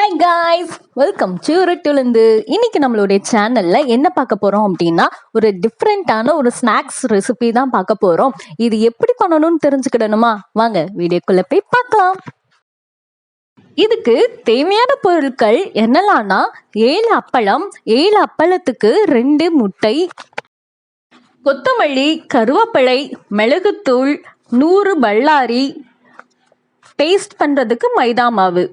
Hi guys, welcome to Uruttu. இன்னைக்கு நம்மளுடைய சேனல்ல என்ன பார்க்க போறோம் அப்படின்னா ஒரு டிஃப்ரெண்டான ஒரு ஸ்நாக்ஸ் ரெசிபி தான் பார்க்க போறோம். இது எப்படி பண்ணணும்னு தெரிஞ்சுக்கிடணுமா? வாங்க வீடியோக்குள்ள போய் பார்க்கலாம். இதுக்கு தேவையான பொருட்கள் என்னலாம்னா 7 அப்பளம், 7 அப்பளத்துக்கு 2 முட்டை, கொத்தமல்லி, கருவேப்பிலை, மிளகுத்தூள், 100 பல்லாரி, பேஸ்ட் பண்றதுக்கு மைதா மாவு.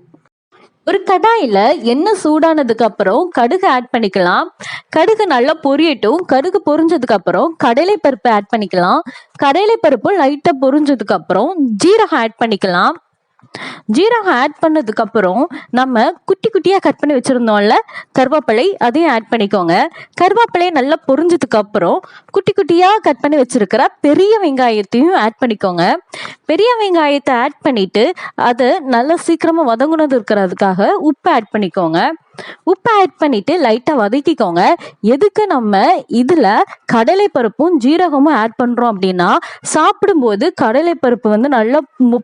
ஒரு கடாயில் எண்ணெய் சூடானதுக்கு அப்புறம் கடுகு ஆட் பண்ணிக்கலாம். கடுகு நல்லா பொரியட்டும். கடுகு பொரிஞ்சதுக்கு அப்புறம் கடலை பருப்பு ஆட் பண்ணிக்கலாம். கடலை பருப்பு லைட்டா பொரிஞ்சதுக்கு அப்புறம் ஜீரகம் ஆட் பண்ணிக்கலாம். ஜீரகம் ஆட் பண்ணதுக்கு அப்புறம் நம்ம குட்டி குட்டியா கட் பண்ணி வச்சிருந்தோம்ல கருவேப்பிலை, அதையும் ஆட் பண்ணிக்கோங்க. கருவேப்பிலையை நல்லா பொரிஞ்சதுக்கு அப்புறம் குட்டி குட்டியா கட் பண்ணி வச்சிருக்கிற பெரிய வெங்காயத்தையும் ஆட் பண்ணிக்கோங்க. பெரிய வெங்காயத்தை ஆட் பண்ணிட்டு அதை நல்லா சீக்கிரமா வதங்குனது இருக்கிறதுக்காக உப்பு ஆட் பண்ணிக்கோங்க. உப்பு ஆட் பண்ணிட்டு லைட்டா வதக்கிக்கோங்க. எதுக்கு நம்ம இதுல கடலை பருப்பும் ஜீரகமும் ஆட் பண்றோம் அப்படின்னா, சாப்பிடும்போது கடலை பருப்பு வந்து நல்லா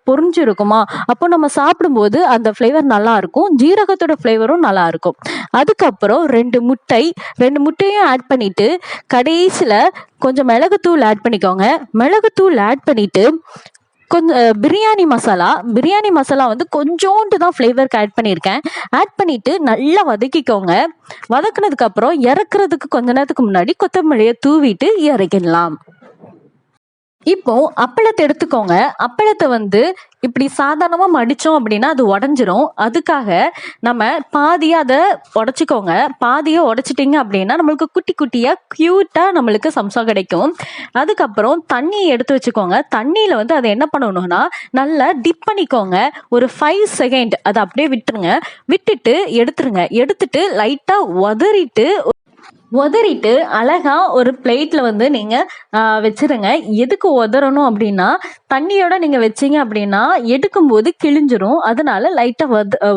பொரிஞ்சு இருக்குமா, அப்போ நம்ம சாப்பிடும்போது அந்த ஃப்ளேவர் நல்லா இருக்கும், ஜீரகத்தோட ஃப்ளேவரும் நல்லா இருக்கும். அதுக்கப்புறம் 2 முட்டையும் ஆட் பண்ணிட்டு கடைசியில கொஞ்சம் மிளகுத்தூள் ஆட் பண்ணிக்கோங்க. மிளகுத்தூள் ஆட் பண்ணிட்டு கொஞ்சம் பிரியாணி மசாலா வந்து கொஞ்சோண்டு தான் ஃப்ளேவருக்கு ஆட் பண்ணியிருக்கேன். ஆட் பண்ணிட்டு நல்லா வதக்கிக்கோங்க. வதக்குனதுக்கு அப்புறம் இறக்குறதுக்கு கொஞ்ச நேரத்துக்கு முன்னாடி கொத்தமல்லியை தூவிட்டு இறக்கிடலாம். இப்போ அப்பளத்தை எடுத்துக்கோங்க. அப்பளத்தை வந்து இப்படி சாதாரணமாக மடித்தோம் அப்படின்னா அது உடஞ்சிரும். அதுக்காக நம்ம பாதியாக அதை உடச்சிக்கோங்க. பாதியை உடச்சிட்டிங்க அப்படின்னா நம்மளுக்கு குட்டி குட்டியாக க்யூட்டாக நம்மளுக்கு சம்சா கிடைக்கும். அதுக்கப்புறம் தண்ணியை எடுத்து வச்சுக்கோங்க. தண்ணியில் வந்து அதை என்ன பண்ணணும்னா நல்லா டிப் பண்ணிக்கோங்க. ஒரு 5 செகண்ட் அதை அப்படியே விட்டுருங்க. விட்டுட்டு எடுத்துட்டு லைட்டாக உதறிட்டு அழகா ஒரு பிளேட்ல வந்து நீங்க வச்சிருங்க. எதுக்கு உதறணும் அப்படின்னா, தண்ணியோட நீங்க வச்சீங்க அப்படின்னா எடுக்கும்போது கிழிஞ்சிரும். அதனால லைட்டா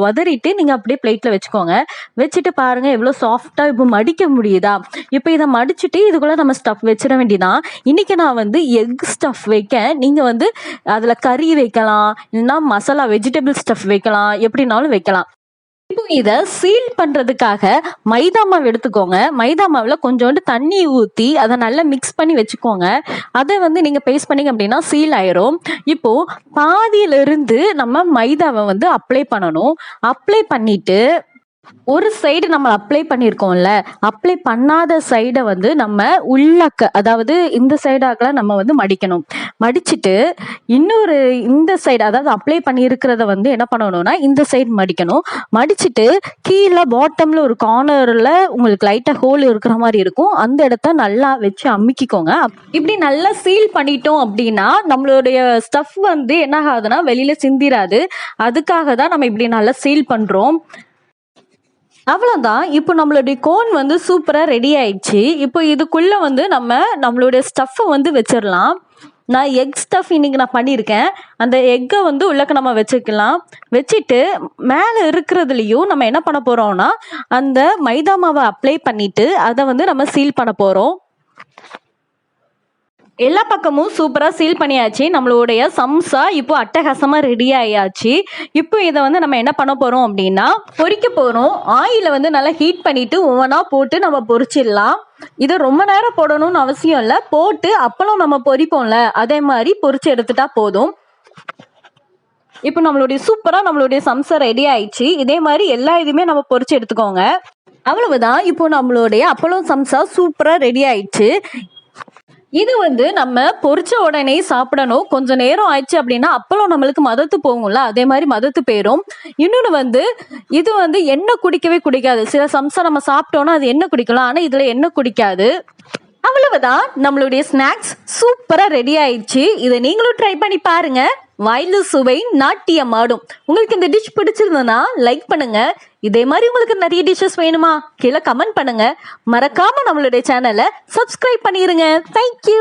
உதறிட்டு நீங்க அப்படியே பிளேட்ல வச்சுக்கோங்க. வச்சுட்டு பாருங்க எவ்வளவு சாஃப்டா இப்போ மடிக்க முடியுதா. இப்போ இதை மடிச்சுட்டு இதுக்குள்ள நம்ம ஸ்டஃப் வச்சிட வேண்டியதான். இன்னைக்கு நான் வந்து எக் ஸ்டஃப் வைக்கேன். நீங்க வந்து அதுல கறி வைக்கலாம், இல்லைன்னா மசாலா வெஜிடபிள் ஸ்டஃப் வைக்கலாம், எப்படினாலும் வைக்கலாம். இப்போ இதை சீல் பண்றதுக்காக மைதா மாவு எடுத்துக்கோங்க. மைதா மாவுல கொஞ்சோண்டு தண்ணி ஊற்றி அதை நல்லா மிக்ஸ் பண்ணி வச்சுக்கோங்க. அதை வந்து நீங்க பேஸ்ட் பண்ணீங்க அப்படின்னா சீல் ஆயிரும். இப்போ பாதியிலிருந்து நம்ம மைதாவை வந்து அப்ளை பண்ணணும். அப்ளை பண்ணிட்டு ஒரு சைடு நம்ம அப்ளை பண்ணியிருக்கோம்ல, அப்ளை பண்ணாத சைடை வந்து நம்ம உள்ளக்க, அதாவது இந்த சைடாக நம்ம வந்து மடிக்கணும். மடிச்சுட்டு இந்த சைடு, அதாவது அப்ளை பண்ணியிருக்கிறத வந்து என்ன பண்ணணும்னா இந்த சைடு மடிக்கணும். மடிச்சுட்டு கீழே பாட்டம்ல ஒரு கார்னர்ல உங்களுக்கு லைட்டா ஹோல் இருக்கிற மாதிரி இருக்கும். அந்த இடத்த நல்லா வச்சு அமுக்கிக்கோங்க. இப்படி நல்லா சீல் பண்ணிட்டோம் அப்படின்னா நம்மளுடைய ஸ்டஃப் வந்து என்ன ஆகுதுன்னா வெளியில சிந்திராது. அதுக்காக தான் நம்ம இப்படி நல்லா சீல் பண்றோம். அவ்வளோதான். இப்போ நம்மளுடைய கோன் வந்து சூப்பராக ரெடி ஆயிடுச்சு. இப்போ இதுக்குள்ளே வந்து நம்மளுடைய ஸ்டஃப்பை வந்து வச்சிடலாம். நான் எக் ஸ்டஃப் இன்னைக்கு நான் பண்ணியிருக்கேன். அந்த எக்கை வந்து உள்ளக்க நம்ம வச்சுக்கலாம். வச்சுட்டு மேலே இருக்கிறதுலையும் நம்ம என்ன பண்ண போகிறோம்னா அந்த மைதா மாவை அப்ளை பண்ணிட்டு அதை வந்து நம்ம சீல் பண்ண போகிறோம். எல்லா பக்கமும் சூப்பராக சீல் பண்ணியாச்சு. நம்மளுடைய சம்சா இப்போ அட்டகாசமாக ரெடி ஆயாச்சு. இப்போ இதை வந்து நம்ம என்ன பண்ண போகிறோம் அப்படின்னா பொரிக்க போகிறோம். ஆயிலை வந்து நல்லா ஹீட் பண்ணிவிட்டு ஒவ்வொன்றா போட்டு நம்ம பொரிச்சிடலாம். இதை ரொம்ப நேரம் போடணும்னு அவசியம் இல்லை. போட்டு அப்பளம் நம்ம பொரிப்போம்ல, அதே மாதிரி பொரிச்சு எடுத்துட்டா போதும். இப்போ நம்மளுடைய சம்சா ரெடி ஆயிடுச்சு. இதே மாதிரி எல்லா இதுவுமே நம்ம பொரிச்சு எடுத்துக்கோங்க. அவ்வளவுதான். இப்போ நம்மளுடைய அப்பளம் சம்சா சூப்பராக ரெடி ஆயிடுச்சு. இது வந்து நம்ம பொரிச்ச உடனே சாப்பிடணும். கொஞ்சம் நேரம் ஆயிடுச்சு அப்படின்னா அப்பளம் நம்மளுக்கு மதத்து போகும்ல, அதே மாதிரி மதத்து போயிடும். இன்னொன்று வந்து இது வந்து எண்ணெய் குடிக்கவே குடிக்காது. சில சம்சா நம்ம சாப்பிட்டோன்னா அது எண்ணெய் குடிக்கலாம், ஆனால் இதில் எண்ணெய் குடிக்காது. அவ்வளவுதான், நம்மளுடைய ஸ்நாக்ஸ் சூப்பராக ரெடி ஆயிடுச்சு. இதை நீங்களும் ட்ரை பண்ணி பாருங்க. வாயில சுவை நாட்டியம் ஆடும். உங்களுக்கு இந்த டிஷ் பிடிச்சிருந்ததுன்னா லைக் பண்ணுங்க. இதே மாதிரி உங்களுக்கு நிறைய டிஷ்ஷஸ் வேணுமா கீழே கமெண்ட் பண்ணுங்க. மறக்காம நம்மளுடைய சேனலை சப்ஸ்கிரைப் பண்ணிருங்க. தேங்க்யூ.